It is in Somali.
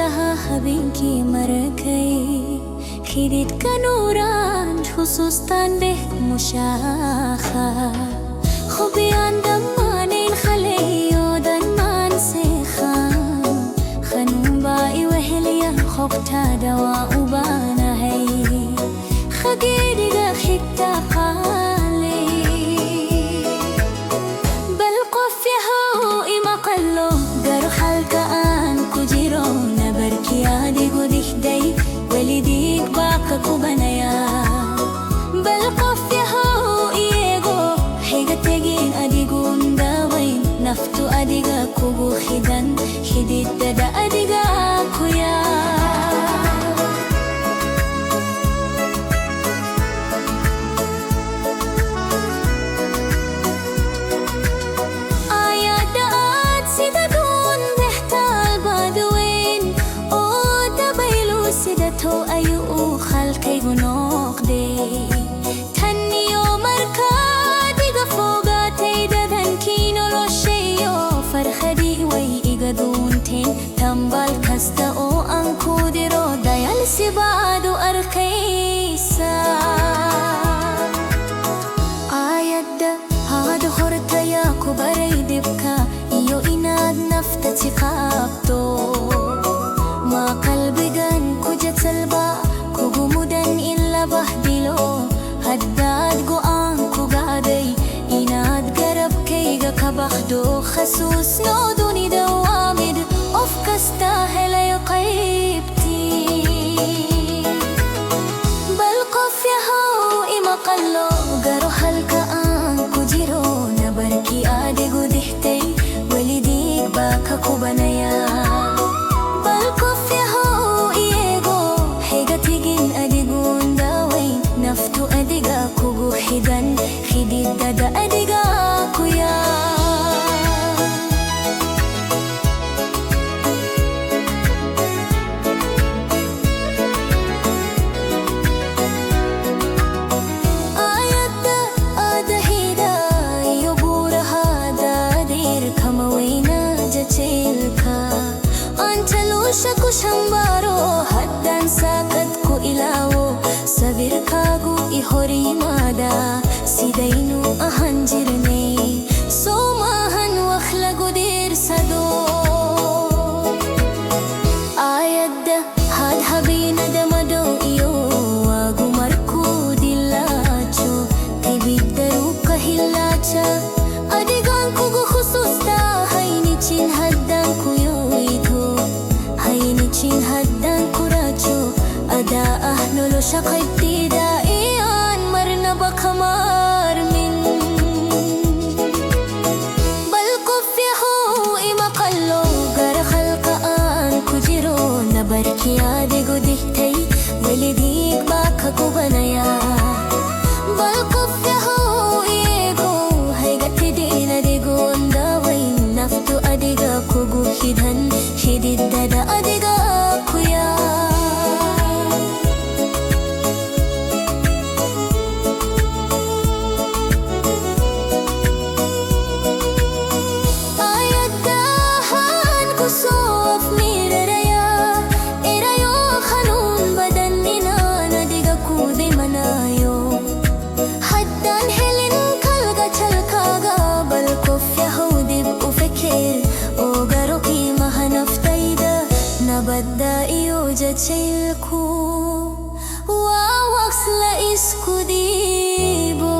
دها habeenkii marakay xididka nuuraan xusuustaan beh mushaakha khubiyaan dhammaanayn khaleeyo dhammaan seekhaan khanuun baa iweheliya khogtaada waa u baanahay khageedhiga xigta qaale bal qof yahow ima qallo garo halka aan ku jiro nabarkii adigu dihday welidiig baa ka kubanaya bal qof yahow iyago xiga tegin adiguun daawayn naftu adiga kugu xidan xididada adiga ku yaa ayada aad sida duun dextaal baadaweyn oo dabaylu sidato ayuu u khalkaygu noqday tan iyo markaad iga fogaatay dadankii noloshayo farxadii way iga duunteen tambal kasta oo aan ku diro dayalsi baad u arkaysaa ayada aad hortayaa ku baray dhibka iyo inaad nafta tiqaabto ma qalbigan ku jadsalba kugu mudan in la bahdilo haddaad go'aan ku gaaday inaad garabkayga ka baxdo xasuusno dunida waa mid qof kasta helayo qaybtii bal qof yahow ima qallo garo halka aan ku jiro nabarkii adigu dixtay welidiig baa ka kubanaya bal qof yahow iyago xiga tegin adiguun daawayn naftu adiga kugu xidan xididada adiga ku yaa ayada aadahida iyo buurahaada adeer kama weyna jaceylka antaluusha ku shambaaro haddaan saakad ku ilaawo sawirkaagu i hor yimaada sidaynu ahaan jirnay soo maahan wax lagu diirsado ayada had habeenada madow iyo waagu markuu dilaajo tibiddaru ka hilaaja adigaan kugu xusuustaa haynicin haddaan ku yoydo haynicin haddaan ku raajo adaa ah nolosha qaybteeda iyaan marnaba ka maarmin bal qof yahow ima qallo gara halka aan ku jiro nabarkii adigu dixtay welidiig baa ka kubanaya bal qof yahow iyago hayga tidin adiguun daawayn naftu adiga kugu xidan xididada adiga ku yaa ayadahan ku soo afmiiraraya erayo khanuun badan inaan adiga ku dhimanayo haddaan helin kalgacalkaaga bal qof yahow dib u feker oo garo qiimaha naftayda nabadda iyo jacaylku waa waqs la isku dhiibo